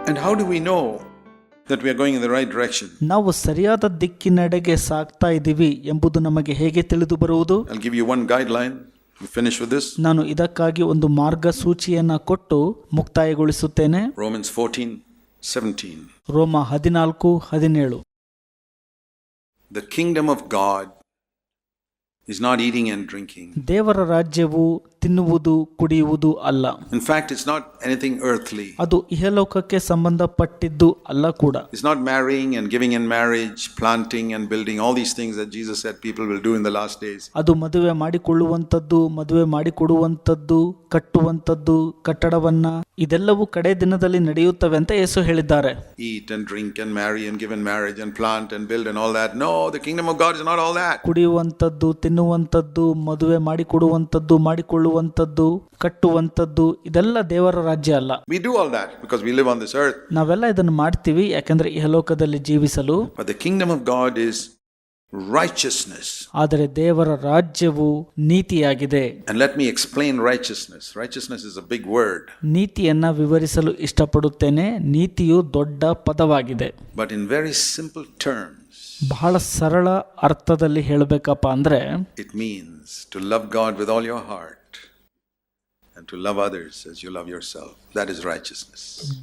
And how do we know that we are going in the right direction? ನಾವು ಸರಿಯಾದ ದಿಕ್ಕಿನೆಡೆಗೆ ಸಾಗ್ತಾ ಇದ್ದೀವಿ ಎಂಬುದು ನಮಗೆ ಹೇಗೆ ತಿಳಿದು ಬರುವುದು? I'll give you one guideline. We finish with this. ನಾನು ಇದಕ್ಕಾಗಿ ಒಂದು ಮಾರ್ಗಸೂಚಿಯನ್ನು ಕೊಟ್ಟು ಮುಕ್ತಾಯಗೊಳಿಸುತ್ತೇನೆ. Romans 14:17. ರೋಮ 14:17. The kingdom of God is not eating and drinking. ದೇವರ ರಾಜ್ಯವು ತಿನ್ನುವುದು ಕುಡಿಯುವುದು ಅಲ್ಲ. In fact, it's not anything earthly. ಅದು ಇಹಲೋಕಕ್ಕೆ ಸಂಬಂಧಪಟ್ಟಿದ್ದು ಅಲ್ಲ ಕೂಡ. It's not marrying and giving in marriage, planting and building, all these things that Jesus said people will do in the last days. ಅದು ಮದುವೆ ಮಾಡಿಕೊಳ್ಳುವಂಥದ್ದು, ಮದುವೆ ಮಾಡಿಕೊಡುವಂಥದ್ದು, ಕಟ್ಟುವಂಥದ್ದು, ಕಟ್ಟಡವನ್ನ, ಇದೆಲ್ಲವೂ ಕಡೆ ದಿನದಲ್ಲಿ ನಡೆಯುತ್ತವೆ ಅಂತ ಯೇಸು ಹೇಳಿದ್ದಾರೆ. Eat and drink and marry and give in marriage and plant and build and all that. No, the kingdom of God is not all that. ಕುಡಿಯುವಂಥದ್ದು, ತಿನ್ನುವಂಥದ್ದು, ಮದುವೆ ಮಾಡಿಕೊಡುವಂಥದ್ದು, ಮಾಡಿಕೊಳ್ಳುವಂಥದ್ದು, ಕಟ್ಟುವಂಥದ್ದು, ಇದೆಲ್ಲ ದೇವರ ರಾಜ್ಯ ಅಲ್ಲ. We do all that because we live on this earth. ನಾವೆಲ್ಲ ಇದನ್ನು ಮಾಡ್ತೀವಿ ಯಾಕಂದ್ರೆ ಇಹಲೋಕದಲ್ಲಿ ಜೀವಿಸಲು. But the kingdom of God is righteousness. ಆದರೆ ದೇವರ ರಾಜ್ಯವು ನೀತಿಯಾಗಿದೆ. And let me explain righteousness. Righteousness is a big word. ನೀತಿಯನ್ನ ವಿವರಿಸಲು ಇಷ್ಟಪಡುತ್ತೇನೆ. ನೀತಿಯು ದೊಡ್ಡ ಪದವಾಗಿದೆ. But in very simple terms, ಬಹಳ ಸರಳ ಅರ್ಥದಲ್ಲಿ ಹೇಳಬೇಕಪ್ಪ ಅಂದ್ರೆ, it means to love God with all your heart and to love others as you love yourself. That is righteousness.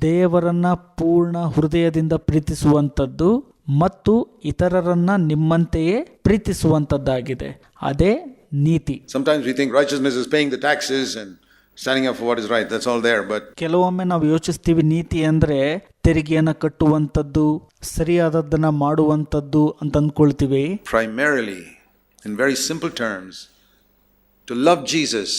ದೇವರನ್ನ ಪೂರ್ಣ ಹೃದಯದಿಂದ ಪ್ರೀತಿಸುವಂಥದ್ದು ಮತ್ತು ಇತರರನ್ನ ನಿಮ್ಮಂತೆಯೇ ಪ್ರೀತಿಸುವಂಥದ್ದಾಗಿದೆ. ಅದೇ ನೀತಿ. Sometimes we think righteousness is paying the taxes and standing up for what is right. That's all there. But ಕೆಲವೊಮ್ಮೆ ನಾವು ಯೋಚಿಸ್ತೀವಿ ನೀತಿ ಅಂದ್ರೆ ತೆರಿಗೆಯನ್ನು ಕಟ್ಟುವಂಥದ್ದು, ಸರಿಯಾದದ್ದನ್ನ ಮಾಡುವಂಥದ್ದು ಅಂತ ಅಂದ್ಕೊಳ್ತೀವಿ. primarily, in very simple terms, to love Jesus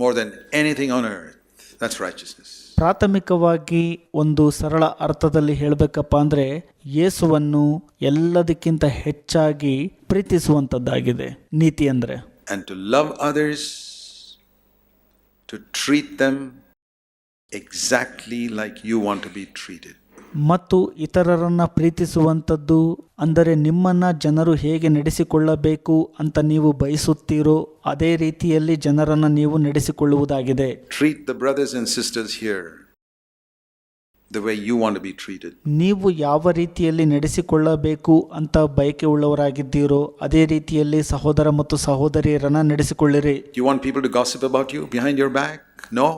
more than anything on earth. That's righteousness. ಪ್ರಾಥಮಿಕವಾಗಿ ಒಂದು ಸರಳ ಅರ್ಥದಲ್ಲಿ ಹೇಳಬೇಕಪ್ಪ ಅಂದ್ರೆ ಯೇಸುವನ್ನು ಎಲ್ಲದಕ್ಕಿಂತ ಹೆಚ್ಚಾಗಿ ಪ್ರೀತಿಸುವಂಥದ್ದಾಗಿದೆ ನೀತಿ ಅಂದ್ರೆ. And to love others, to treat them exactly like you want to be treated. ಮತ್ತು ಇತರರನ್ನ ಪ್ರೀತಿಸುವಂಥದ್ದು ಅಂದರೆ ನಿಮ್ಮನ್ನ ಜನರು ಹೇಗೆ ನಡೆಸಿಕೊಳ್ಳಬೇಕು ಅಂತ ನೀವು ಬಯಸುತ್ತೀರೋ ಅದೇ ರೀತಿಯಲ್ಲಿ ಜನರನ್ನ ನೀವು ನಡೆಸಿಕೊಳ್ಳುವುದಾಗಿದೆ. Treat the brothers and sisters here the way you want to be treated. ನೀವು ಯಾವ ರೀತಿಯಲ್ಲಿ ನಡೆಸಿಕೊಳ್ಳಬೇಕು ಅಂತ ಬಯಕೆ ಉಳ್ಳವರಾಗಿದ್ದೀರೋ ಅದೇ ರೀತಿಯಲ್ಲಿ ಸಹೋದರ ಮತ್ತು ಸಹೋದರಿಯರನ್ನ ನಡೆಸಿಕೊಳ್ಳಿರಿ. You want people to gossip about you behind your back? No.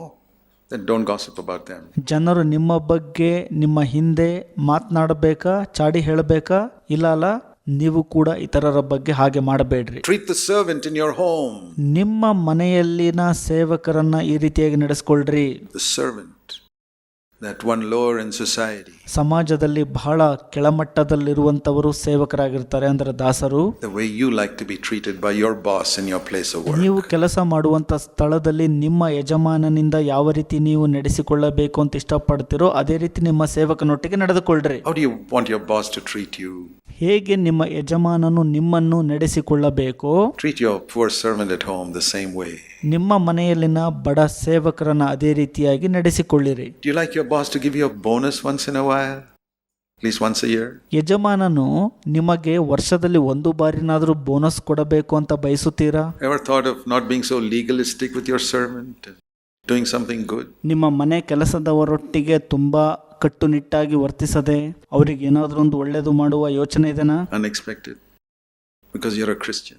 Then don't gossip about them. ಜನರು ನಿಮ್ಮ ಬಗ್ಗೆ ನಿಮ್ಮ ಹಿಂದೆ ಮಾತನಾಡಬೇಕಾ, ಚಾಡಿ ಹೇಳಬೇಕಾ? ಇಲ್ಲ, ನೀವು ಕೂಡ ಇತರರ ಬಗ್ಗೆ ಹಾಗೆ ಮಾಡಬೇಡ್ರಿ. Treat the servant in your home. ನಿಮ್ಮ ಮನೆಯಲ್ಲಿನ ಸೇವಕರನ್ನ ಈ ರೀತಿಯಾಗಿ ನಡೆಸಿಕೊಳ್ಳ್ರಿ. The servant, that one lower in society. ಸಮಾಜದಲ್ಲಿ ಬಹಳ ಕೆಳಮಟ್ಟದಲ್ಲಿರುವಂತವರು ಸೇವಕರಾಗಿರ್ತಾರೆ, ಅಂದ್ರೆ ದಾಸರು. The way you like to be treated by your boss in your place of work. ನೀವು ಕೆಲಸ ಮಾಡುವಂತ ಸ್ಥಳದಲ್ಲಿ ನಿಮ್ಮ ಯಜಮಾನನಿಂದ ಯಾವ ರೀತಿ ನೀವು ನಡೆಸಿಕೊಳ್ಳಬೇಕು ಅಂತ ಇಷ್ಟಪಡ್ತೀರೋ ಅದೇ ರೀತಿ ನಿಮ್ಮ ಸೇವಕನೊಟ್ಟಿಗೆ ನಡೆದುಕೊಳ್ಳ್ರಿ. How do you want your boss to treat you? ಹೇಗೆ ನಿಮ್ಮ ಯಜಮಾನನು ನಿಮ್ಮನ್ನು ನಡೆಸಿಕೊಳ್ಳಬೇಕು? Treat your poor servant at home the same way. ನಿಮ್ಮ ಮನೆಯಲ್ಲಿನ ಬಡ ಸೇವಕರನ್ನ ಅದೇ ರೀತಿಯಾಗಿ ನಡೆಸಿಕೊಳ್ಳಿರಿ. Do you like your boss to give you a bonus once in a while? At least once a year? ಯಜಮಾನನು ನಿಮಗೆ ವರ್ಷದಲ್ಲಿ ಒಂದು ಬಾರಿನಾದರೂ ಬೋನಸ್ ಕೊಡಬೇಕು ಅಂತ ಬಯಸುತ್ತೀರಾ? Ever thought of not being so legalistic with your servant, doing something good? ನಿಮ್ಮ ಮನೆ ಕೆಲಸದವರೊಟ್ಟಿಗೆ ತುಂಬಾ ಕಟ್ಟುನಿಟ್ಟಾಗಿ ವರ್ತಿಸದೆ ಅವರಿಗೆ ಏನಾದರೂ ಒಂದು ಒಳ್ಳೆಯದು ಮಾಡುವ ಯೋಚನೆ ಇದೆನಾ? Unexpected. Because you're a Christian.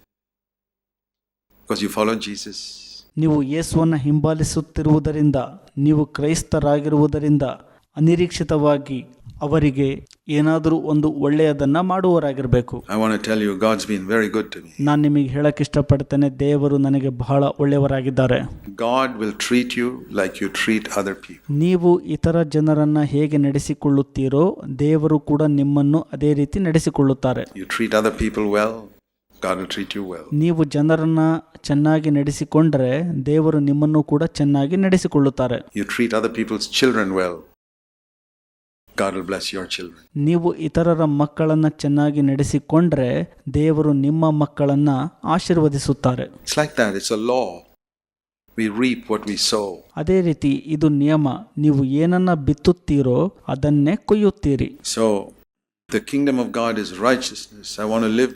Because you follow Jesus. ನೀವು ಯೇಸುವನ್ನು ಹಿಂಬಾಲಿಸುತ್ತಿರುವುದರಿಂದ, ನೀವು ಕ್ರೈಸ್ತರಾಗಿರುವುದರಿಂದ ಅನಿರೀಕ್ಷಿತವಾಗಿ ಅವರಿಗೆ ಏನಾದರೂ ಒಂದು ಒಳ್ಳೆಯದನ್ನ ಮಾಡುವವರಾಗಿರಬೇಕು. I want to tell you, God's been very good to me. ನಾನು ನಿಮಗೆ ಹೇಳಕ್ಕೆ ಇಷ್ಟಪಡ್ತೇನೆ, ದೇವರು ನನಗೆ ಬಹಳ ಒಳ್ಳೆಯವರಾಗಿದ್ದಾರೆ. God will treat you like you treat other people. ನೀವು ಇತರ ಜನರನ್ನ ಹೇಗೆ ನಡೆಸಿಕೊಳ್ಳುತ್ತೀರೋ ದೇವರು ಕೂಡ ನಿಮ್ಮನ್ನು ಅದೇ ರೀತಿ ನಡೆಸಿಕೊಳ್ಳುತ್ತಾರೆ. You treat other people well, God will treat you well. ನೀವು ಜನರನ್ನ ಚೆನ್ನಾಗಿ ನಡೆಸಿಕೊಂಡರೆ ದೇವರು ನಿಮ್ಮನ್ನು ಕೂಡ ಚೆನ್ನಾಗಿ ನಡೆಸಿಕೊಳ್ಳುತ್ತಾರೆ. You treat other people's children well, God will bless your children. ನೀವು ಇತರರ ಮಕ್ಕಳನ್ನ ಚೆನ್ನಾಗಿ ನಡೆಸಿಕೊಂಡ್ರೆ ದೇವರು ನಿಮ್ಮ ಮಕ್ಕಳನ್ನ ಆಶೀರ್ವದಿಸುತ್ತಾರೆ. It's like that. It's a law. We reap what we sow. ಅದೇ ರೀತಿ ಇದು ನಿಯಮ. ನೀವು ಏನನ್ನ ಬಿತ್ತುತ್ತೀರೋ ಅದನ್ನೇ ಕೊಯ್ಯುತ್ತೀರಿ. So the kingdom of God is righteousness. I want to live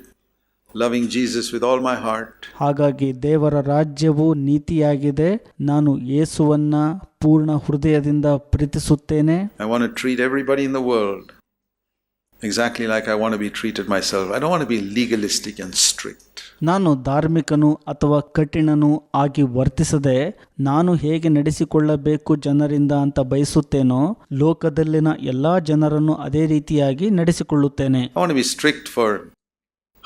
loving Jesus with all my heart, ಹಾಗಾಗಿ ದೇವರ ರಾಜ್ಯವು ನೀತಿಯಾಗಿದೆ. ನಾನು ಯೇಸುವನ್ನ ಪೂರ್ಣ ಹೃದಯದಿಂದ ಪ್ರೀತಿಸುತ್ತೇನೆ. I want to treat everybody in the world exactly like I want to be treated myself. I don't want to be legalistic and strict. ನಾನು ಧಾರ್ಮಿಕನು ಅಥವಾ ಕಠಿಣನು ಆಗಿ ವರ್ತಿಸದೆ ನಾನು ಹೇಗೆ ನಡೆಸಿಕೊಳ್ಳಬೇಕು ಜನರಿಂದ ಅಂತ ಬಯಸುತ್ತೇನೋ ಲೋಕದಲ್ಲಿನ ಎಲ್ಲಾ ಜನರನ್ನು ಅದೇ ರೀತಿಯಾಗಿ ನಡೆಸಿಕೊಳ್ಳುತ್ತೇನೆ. I want to be strict for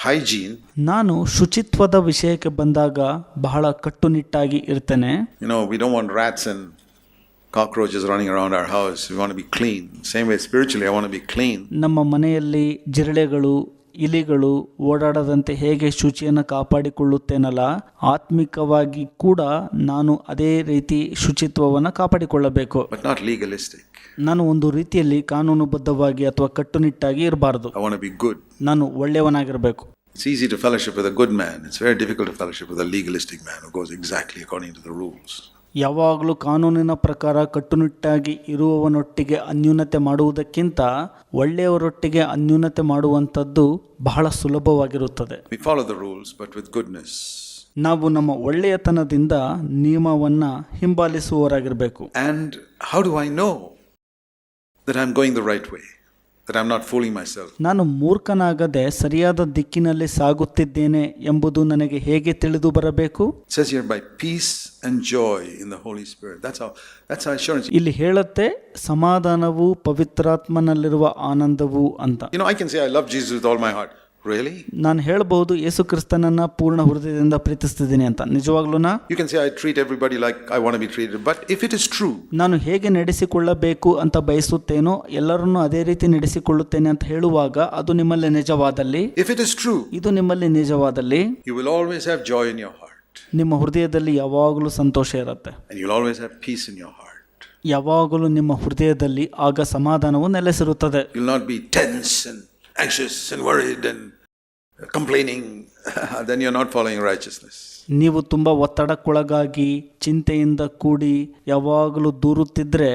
hygiene. ನಾನು ಶುಚಿತ್ವದ ವಿಷಯಕ್ಕೆ ಬಂದಾಗ ಬಹಳ ಕಟ್ಟುನಿಟ್ಟಾಗಿ ಇರ್ತೇನೆ. We don't want rats and cockroaches running around our house. We want to be clean. Same way spiritually, I want to be clean. ನಮ್ಮ ಮನೆಯಲ್ಲಿ ಜಿರಳೆಗಳು ಇಲಿಗಳು ಓಡಾಡದಂತೆ ಹೇಗೆ ಶುಚಿಯನ್ನು ಕಾಪಾಡಿಕೊಳ್ಳುತ್ತೇನಲ್ಲ, ಆತ್ಮಿಕವಾಗಿ ಕೂಡ ನಾನು ಅದೇ ರೀತಿ ಶುಚಿತ್ವವನ್ನು ಕಾಪಾಡಿಕೊಳ್ಳಬೇಕು. But not legalistic. ನಾನು ಒಂದು ರೀತಿಯಲ್ಲಿ ಕಾನೂನುಬದ್ಧವಾಗಿ ಅಥವಾ ಕಟ್ಟುನಿಟ್ಟಾಗಿ ಇರಬಾರದು. I want to be good. ನಾನು ಒಳ್ಳೆಯವನಾಗಿರಬೇಕು. It's easy to fellowship with a good man. It's very difficult to fellowship with a legalistic man who goes exactly according to the rules. ಯಾವಾಗಲೂ ಕಾನೂನಿನ ಪ್ರಕಾರ ಕಟ್ಟುನಿಟ್ಟಾಗಿ ಇರುವವನೊಟ್ಟಿಗೆ ಅನ್ಯೂನತೆ ಮಾಡುವುದಕ್ಕಿಂತ ಒಳ್ಳೆಯವರೊಟ್ಟಿಗೆ ಅನ್ಯೂನತೆ ಮಾಡುವಂಥದ್ದು ಬಹಳ ಸುಲಭವಾಗಿರುತ್ತದೆ. We follow the rules, but with goodness. ನಾವು ನಮ್ಮ ಒಳ್ಳೆಯತನದಿಂದ ನಿಯಮವನ್ನು ಹಿಂಬಾಲಿಸುವವರಾಗಿರಬೇಕು. And how do I know that I'm going the right way? That I'm not fooling myself? ನಾನು ಮೂರ್ಖನಾಗದೆ ಸರಿಯಾದ ದಿಕ್ಕಿನಲ್ಲಿ ಸಾಗುತ್ತಿದ್ದೇನೆ ಎಂಬುದು ನನಗೆ ಹೇಗೆ ತಿಳಿದು ಬರಬೇಕು? It says here, by peace and joy in the Holy Spirit. That's our assurance. ಇಲ್ಲಿ ಹೇಳುತ್ತೆ ಸಮಾಧಾನವು ಪವಿತ್ರಾತ್ಮನಲ್ಲಿರುವ ಆನಂದವು ಅಂತ. I can say I love Jesus with all my heart. Really? ನಾನು ಹೇಳಬಹುದು ಯೇಸು ಕ್ರಿಸ್ತನನ್ನ ಪೂರ್ಣ ಹೃದಯದಿಂದ ಪ್ರೀತಿಸ್ತಿದ್ದೀನಿ ಅಂತ. ನಿಜವಾಗ್ಲೂನಾ? You can say I treat everybody like I want to be treated. But if it is true, ನಾನು ಹೇಗೆ ನಡೆಸಿಕೊಳ್ಳಬೇಕು ಅಂತ ಬಯಸುತ್ತೇನೋ ಎಲ್ಲರನ್ನೂ ಅದೇ ರೀತಿ ನಡೆಸಿಕೊಳ್ಳುತ್ತೇನೆ ಅಂತ ಹೇಳುವಾಗ ಅದು ನಿಮ್ಮಲ್ಲಿ ನಿಜವಾದಲ್ಲಿ, if it is true, ಇದು ನಿಮ್ಮಲ್ಲಿ ನಿಜವಾದಲ್ಲಿ, you will always have joy in your heart. ನಿಮ್ಮ ಹೃದಯದಲ್ಲಿ ಯಾವಾಗಲೂ ಸಂತೋಷ ಇರುತ್ತೆ. And you'll always have peace in your heart. ಯಾವಾಗಲೂ ನಿಮ್ಮ ಹೃದಯದಲ್ಲಿ ಆಗ ಸಮಾಧಾನವು ನೆಲೆಸಿರುತ್ತದೆ. You'll not be tense and anxious and worried and complaining. Then you're not following righteousness. ನೀವು ತುಂಬ ಒತ್ತಡಕ್ಕೊಳಗಾಗಿ ಚಿಂತೆಯಿಂದ ಕೂಡಿ ಯಾವಾಗಲೂ ದೂರುತ್ತಿದ್ರೆ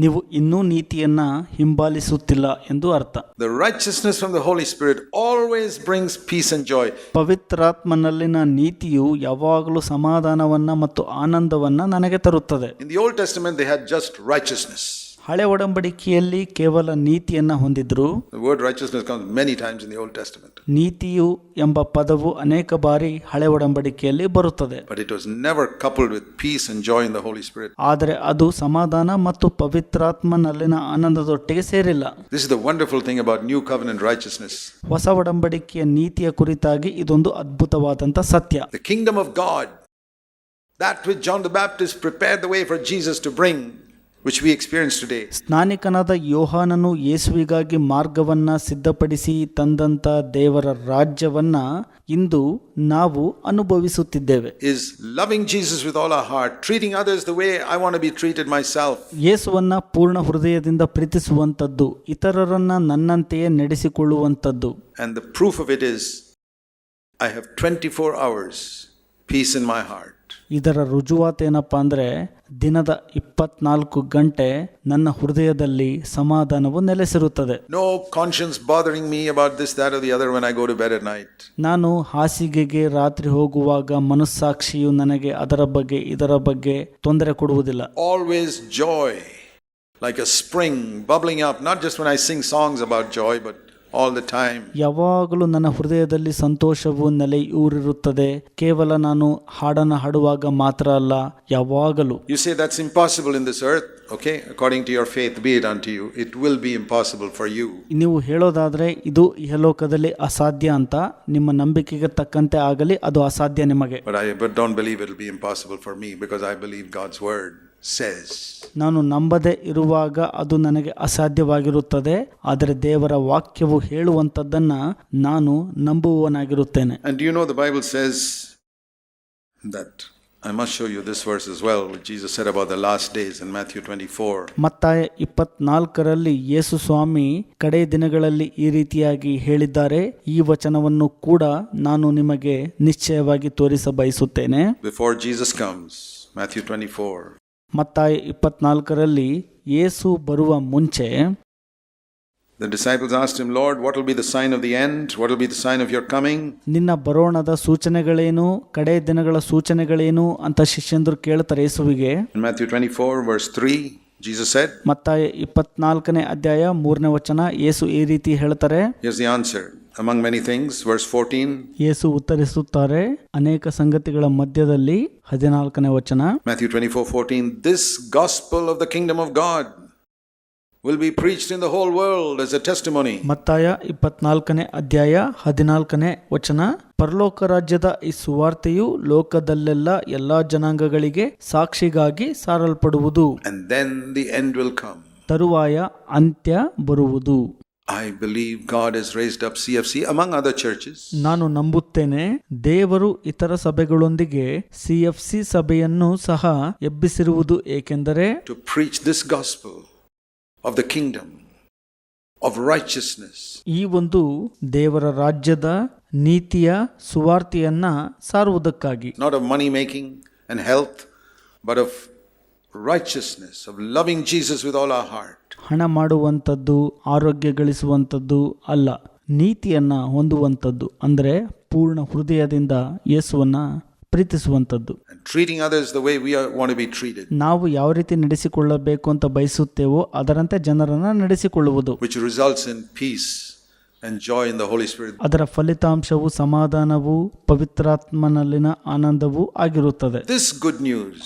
ನೀವು ಇನ್ನೂ ನೀತಿಯನ್ನ ಹಿಂಬಾಲಿಸುತ್ತಿಲ್ಲ ಎಂದು ಅರ್ಥ. The righteousness from the Holy Spirit always brings peace and joy. ಪವಿತ್ರಾತ್ಮನಲ್ಲಿನ ನೀತಿಯು ಯಾವಾಗಲೂ ಸಮಾಧಾನವನ್ನ ಮತ್ತು ಆನಂದವನ್ನ ನನಗೆ ತರುತ್ತದೆ. In the Old Testament they had just righteousness. ಹಳೆ ಒಡಂಬಡಿಕೆಯಲ್ಲಿ ಕೇವಲ ನೀತಿಯನ್ನ ಹೊಂದಿದ್ರು. The word righteousness comes many times in the Old Testament. ನೀತಿಯು ಎಂಬ ಪದವು ಅನೇಕ ಬಾರಿ ಹಳೆ ಒಡಂಬಡಿಕೆಯಲ್ಲಿ ಬರುತ್ತದೆ. But it was never coupled with peace and joy in the Holy Spirit. ಆದರೆ ಅದು ಸಮಾಧಾನ ಮತ್ತು ಪವಿತ್ರಾತ್ಮನಲ್ಲಿನ ಆನಂದದೊಟ್ಟಿಗೆ ಸೇರಿಲ್ಲ. This is the wonderful thing about new covenant righteousness. ಹೊಸ ಒಡಂಬಡಿಕೆಯ ನೀತಿಯ ಕುರಿತಾಗಿ ಇದೊಂದು ಅದ್ಭುತವಾದಂತ ಸತ್ಯ. The kingdom of God, that which John the Baptist prepared the way for Jesus to bring, which we experience today. ಸ್ನಾನಿಕನಾದ ಯೋಹಾನನು ಯೇಸುವಿಗಾಗಿ ಮಾರ್ಗವನ್ನ ಸಿದ್ಧಪಡಿಸಿ ತಂದಂತ ದೇವರ ರಾಜ್ಯವನ್ನ ಇಂದು ನಾವು ಅನುಭವಿಸುತ್ತಿದ್ದೇವೆ. Is loving Jesus with all our heart, treating others the way I want to be treated myself. ಯೇಸುವನ್ನ ಪೂರ್ಣ ಹೃದಯದಿಂದ ಪ್ರೀತಿಸುವಂತದ್ದು, ಇತರರನ್ನ ನನ್ನಂತೆಯೇ ನಡೆಸಿಕೊಳ್ಳುವಂತದ್ದು. And the proof of it is I have 24 hours peace in my heart. ಇದರ ರುಜುವಾತೇನಪ್ಪ ಅಂದರೆ ದಿನದ 24 ಗಂಟೆ ನನ್ನ ಹೃದಯದಲ್ಲಿ ಸಮಾಧಾನವು ನೆಲೆಸಿರುತ್ತದೆ. No conscience bothering me about this, that or the other when I go to bed at night. ನಾನು ಹಾಸಿಗೆಗೆ ರಾತ್ರಿ ಹೋಗುವಾಗ ಮನಸ್ಸಾಕ್ಷಿಯು ನನಗೆ ಅದರ ಬಗ್ಗೆ ಇದರ ಬಗ್ಗೆ ತೊಂದರೆ ಕೊಡುವುದಿಲ್ಲ. Always joy like a spring bubbling up, not just when I sing songs about joy, but all the time. ಯಾವಾಗಲೂ ನನ್ನ ಹೃದಯದಲ್ಲಿ ಸಂತೋಷವು ನೆಲೆಯೂರಿರುತ್ತದೆ. ಕೇವಲ ನಾನು ಹಾಡನ್ನು ಹಾಡುವಾಗ ಮಾತ್ರ ಅಲ್ಲ, ಯಾವಾಗಲೂ. You say that's impossible in this earth. Okay, according to your faith be it unto you. It will be impossible for you. ನೀವು ಹೇಳೋದಾದ್ರೆ ಇದು ಇಹಲೋಕದಲ್ಲಿ ಅಸಾಧ್ಯ ಅಂತ, ನಿಮ್ಮ ನಂಬಿಕೆಗೆ ತಕ್ಕಂತೆ ಆಗಲಿ, ಅದು ಅಸಾಧ್ಯ ನಿಮಗೆ. But don't believe it will be impossible for me, because I believe God's word says. ನಾನು ನಂಬದೆ ಇರುವಾಗ ಅದು ನನಗೆ ಅಸಾಧ್ಯವಾಗಿರುತ್ತದೆ, ಆದರೆ ದೇವರ ವಾಕ್ಯವು ಹೇಳುವಂಥದ್ದನ್ನ ನಾನು ನಂಬುವವನಾಗಿರುತ್ತೇನೆ. And do you know the Bible says that, I must show you this verse as well, which Jesus said about the last days in Matthew 24. ಮತ್ತಾಯ 24ರಲ್ಲಿ ಯೇಸು ಸ್ವಾಮಿ ಕಡೆ ದಿನಗಳಲ್ಲಿ ಈ ರೀತಿಯಾಗಿ ಹೇಳಿದ್ದಾರೆ. ಈ ವಚನವನ್ನು ಕೂಡ ನಾನು ನಿಮಗೆ ನಿಶ್ಚಯವಾಗಿ ತೋರಿಸ ಬಯಸುತ್ತೇನೆ. Before Jesus comes, Matthew 24. ಮತ್ತಾಯ 24ರಲ್ಲಿ ಯೇಸು ಬರುವ ಮುಂಚೆ The disciples asked him, Lord, what will be the sign of the end? What will be the sign of your coming? ನಿನ್ನ ಬರೋಣದ ಸೂಚನೆಗಳೇನು, ಕಡೆ ದಿನಗಳ ಸೂಚನೆಗಳೇನು ಅಂತ ಶಿಷ್ಯಂದರು ಕೇಳ್ತಾರೆ ಯೇಸುವಿಗೆ. In Matthew 24 verse 3, Jesus said, ಮತ್ತಾಯ 24ನೇ ಅಧ್ಯಾಯ 3ನೇ ವಚನ ಯೇಸು ಈ ರೀತಿ ಹೇಳ್ತಾರೆ. here's the answer. Among many things, verse 14. ಯೇಸು ಉತ್ತರಿಸುತ್ತಾರೆ ಅನೇಕ ಸಂಗತಿಗಳ ಮಧ್ಯದಲ್ಲಿ 14ನೇ ವಚನ. Matthew 24:14, this gospel of the kingdom of God will be preached in the whole world as a testimony. ಮತ್ತಾಯ 24ನೇ ಅಧ್ಯಾಯ 14ನೇ ವಚನ. ಪರಲೋಕ ರಾಜ್ಯದ ಈ ಸುವಾರ್ತೆಯು ಲೋಕದಲ್ಲೆಲ್ಲ ಎಲ್ಲಾ ಜನಾಂಗಗಳಿಗೆ ಸಾಕ್ಷಿಗಾಗಿ ಸಾರಲ್ಪಡುವುದು. And then the end will come. ತರುವಾಯ ಅಂತ್ಯ ಬರುವುದು. I believe God has raised up CFC among other churches. ನಾನು ನಂಬುತ್ತೇನೆ ದೇವರು ಇತರ ಸಭೆಗಳೊಂದಿಗೆ CFC ಸಭೆಯನ್ನು ಸಹ ಎಬ್ಬಿಸಿರುವುದು, ಏಕೆಂದರೆ to preach this gospel of the kingdom of righteousness. ಈ ಒಂದು ದೇವರ ರಾಜ್ಯದ ನೀತಿಯ ಸುವಾರ್ತೆಯನ್ನ ಸಾರುವುದಕ್ಕಾಗಿ, not of money making and health, but of righteousness, of loving Jesus with all our heart. ಹಣ ಮಾಡುವಂಥದ್ದು, ಆರೋಗ್ಯ ಗಳಿಸುವಂಥದ್ದು ಅಲ್ಲ, ನೀತಿಯನ್ನ ಹೊಂದುವಂಥದ್ದು, ಅಂದರೆ ಪೂರ್ಣ ಹೃದಯದಿಂದ ಯೇಸುವನ್ನ ಪ್ರೀತಿಸುವಂಥದ್ದು. And treating others the way we want to be treated. ನಾವು ಯಾವ ರೀತಿ ನಡೆಸಿಕೊಳ್ಳಬೇಕು ಅಂತ ಬಯಸುತ್ತೇವೋ ಅದರಂತೆ ಜನರನ್ನ ನಡೆಸಿಕೊಳ್ಳುವುದು, which results in peace and joy in the Holy Spirit. ಅದರ ಫಲಿತಾಂಶವು ಸಮಾಧಾನವು, ಪವಿತ್ರಾತ್ಮನಲ್ಲಿನ ಆನಂದವೂ ಆಗಿರುತ್ತದೆ. This good news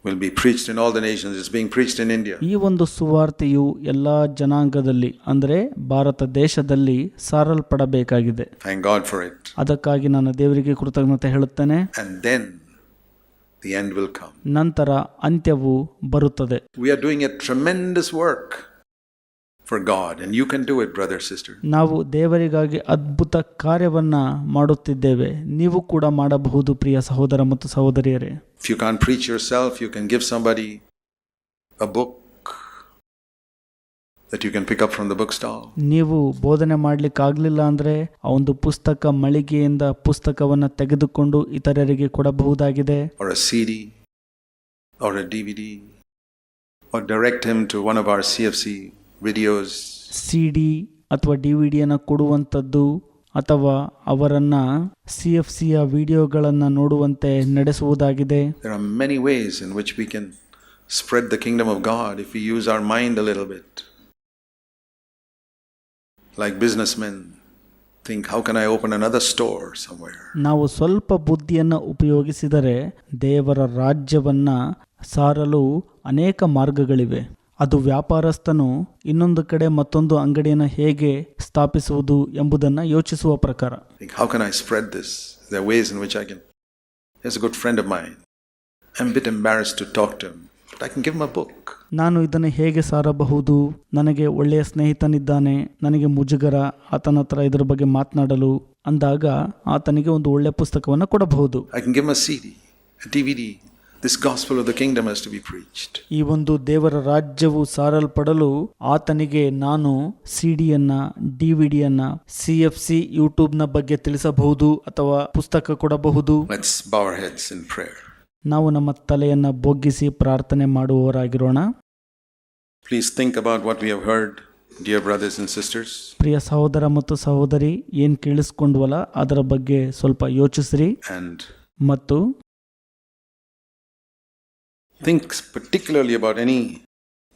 will be preached in all the nations. It's being preached in India. ಈ ಒಂದು ಸುವಾರ್ತೆಯು ಎಲ್ಲಾ ಜನಾಂಗದಲ್ಲಿ, ಅಂದರೆ ಭಾರತ ದೇಶದಲ್ಲಿ ಸಾರಲ್ಪಡಬೇಕಾಗಿದೆ. Thank God for it. ಅದಕ್ಕಾಗಿ ನಾನು ದೇವರಿಗೆ ಕೃತಜ್ಞತೆ ಹೇಳುತ್ತೇನೆ. And then the end will come. ನಂತರ ಅಂತ್ಯವು ಬರುತ್ತದೆ. We are doing a tremendous work for God, and you can do it, brother, sister. ನಾವು ದೇವರಿಗಾಗಿ ಅದ್ಭುತ ಕಾರ್ಯವನ್ನ ಮಾಡುತ್ತಿದ್ದೇವೆ, ನೀವು ಕೂಡ ಮಾಡಬಹುದು ಪ್ರಿಯ ಸಹೋದರ ಮತ್ತು ಸಹೋದರಿಯರೇ. If you can't preach yourself, you can give somebody a book that you can pick up from the bookstall. ನೀವು ಬೋಧನೆ ಮಾಡ್ಲಿಕ್ಕಾಗ್ಲಿಲ್ಲ ಅಂದ್ರೆ ಆ ಒಂದು ಪುಸ್ತಕ ಮಳಿಗೆಯಿಂದ ಪುಸ್ತಕವನ್ನ ತೆಗೆದುಕೊಂಡು ಇತರರಿಗೆ ಕೊಡಬಹುದಾಗಿದೆ. Or a CD or a DVD, or direct him to one of our CFC videos. CD ಅಥವಾ DVDಯನ್ನು ಕೊಡುವಂಥದ್ದು, ಅಥವಾ ಅವರನ್ನ CFCಯ ವಿಡಿಯೋಗಳನ್ನು ನೋಡುವಂತೆ ನಡೆಸುವುದಾಗಿದೆ. There are many ways in which we can spread the kingdom of God if we use our mind a little bit. Like businessmen think, how can I open another store somewhere? ನಾವು ಸ್ವಲ್ಪ ಬುದ್ಧಿಯನ್ನು ಉಪಯೋಗಿಸಿದರೆ ದೇವರ ರಾಜ್ಯವನ್ನ ಸಾರಲು ಅನೇಕ ಮಾರ್ಗಗಳಿವೆ. ಅದು ವ್ಯಾಪಾರಸ್ಥನು ಇನ್ನೊಂದು ಕಡೆ ಮತ್ತೊಂದು ಅಂಗಡಿಯನ್ನು ಹೇಗೆ ಸ್ಥಾಪಿಸುವುದು ಎಂಬುದನ್ನು ಯೋಚಿಸುವ ಪ್ರಕಾರ. How can I spread this? There are ways in which I can. Here's a good friend of mine. I'm a bit embarrassed to talk to him, but I can give him a book. ನಾನು ಇದನ್ನು ಹೇಗೆ ಸಾರಬಹುದು? ನನಗೆ ಒಳ್ಳೆಯ ಸ್ನೇಹಿತನಿದ್ದಾನೆ, ನನಗೆ ಮುಜುಗರ ಆತನ ಹತ್ರ ಇದರ ಬಗ್ಗೆ ಮಾತನಾಡಲು ಅಂದಾಗ ಆತನಿಗೆ ಒಂದು ಒಳ್ಳೆಯ ಪುಸ್ತಕವನ್ನು ಕೊಡಬಹುದು. I can give him a CD, a DVD. This gospel of the kingdom has to be preached. ಈ ಒಂದು ದೇವರ ರಾಜ್ಯವು ಸಾರಲ್ಪಡಲು ಆತನಿಗೆ ನಾನು ಸಿಡಿಯನ್ನ, DVDಯನ್ನ, CFC ಯೂಟ್ಯೂಬ್ನ ಬಗ್ಗೆ ತಿಳಿಸಬಹುದು ಅಥವಾ ಪುಸ್ತಕ ಕೊಡಬಹುದು. Let's bow our heads in prayer. ನಾವು ನಮ್ಮ ತಲೆಯನ್ನು ಬೊಗ್ಗಿಸಿ ಪ್ರಾರ್ಥನೆ ಮಾಡುವವರಾಗಿರೋಣ. Please think about what we have heard, dear brothers and sisters. ಪ್ರಿಯ ಸಹೋದರ ಮತ್ತು ಸಹೋದರಿ, ಏನು ಕೇಳಿಸ್ಕೊಂಡ್ವಲ್ಲ ಅದರ ಬಗ್ಗೆ ಸ್ವಲ್ಪ ಯೋಚಿಸ್ರಿ. And ಮತ್ತು think particularly about any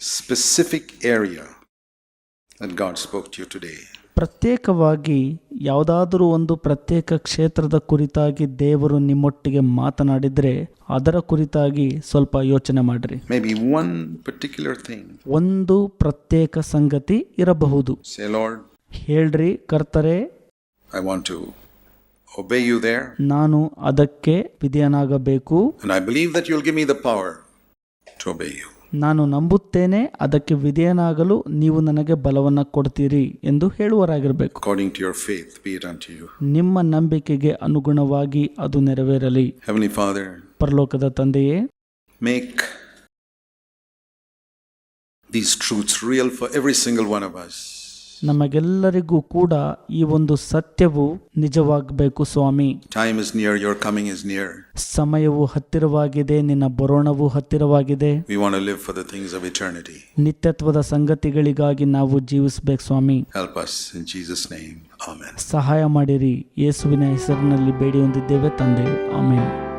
specific area that God spoke to you today. ಪ್ರತ್ಯೇಕವಾಗಿ ಯಾವುದಾದರೂ ಒಂದು ಪ್ರತ್ಯೇಕ ಕ್ಷೇತ್ರದ ಕುರಿತಾಗಿ ದೇವರು ನಿಮ್ಮೊಟ್ಟಿಗೆ ಮಾತನಾಡಿದರೆ ಅದರ ಕುರಿತಾಗಿ ಸ್ವಲ್ಪ ಯೋಚನೆ ಮಾಡಿರಿ. Maybe one particular thing. ಒಂದು ಪ್ರತ್ಯೇಕ ಸಂಗತಿ ಇರಬಹುದು. Say, Lord, ಹೇಳ್ರಿ, ಕರ್ತರೇ, I want to obey you there. ನಾನು ಅದಕ್ಕೆ ವಿಧೇಯನಾಗಬೇಕು. And I believe that you'll give me the power to obey you. ನಾನು ನಂಬುತ್ತೇನೆ ಅದಕ್ಕೆ ವಿಧೇಯನಾಗಲು ನೀವು ನನಗೆ ಬಲವನ್ನು ಕೊಡ್ತೀರಿ ಎಂದು ಹೇಳುವರಾಗಿರಬೇಕು. According to your faith be it unto you. ನಿಮ್ಮ ನಂಬಿಕೆಗೆ ಅನುಗುಣವಾಗಿ ಅದು ನೆರವೇರಲಿ. Heavenly Father, ಪರಲೋಕದ ತಂದೆಯೇ, make these truths real for every single one of us. ನಮಗೆಲ್ಲರಿಗೂ ಕೂಡ ಈ ಒಂದು ಸತ್ಯವು ನಿಜವಾಗಬೇಕು ಸ್ವಾಮಿ. Time is near, your coming is near. ಸಮಯವು ಹತ್ತಿರವಾಗಿದೆ, ನಿನ್ನ ಬರೋಣವು ಹತ್ತಿರವಾಗಿದೆ. We want to live for the things of eternity. ನಿತ್ಯತ್ವದ ಸಂಗತಿಗಳಿಗಾಗಿ ನಾವು ಜೀವಿಸಬೇಕು ಸ್ವಾಮಿ. Help us in Jesus' name. Amen. ಸಹಾಯ ಮಾಡಿರಿ, ಯೇಸುವಿನ ಹೆಸರಿನಲ್ಲಿ ಬೇಡಿ ಹೊಂದಿದ್ದೇವೆ ತಂದೆ, ಆಮೆನ್.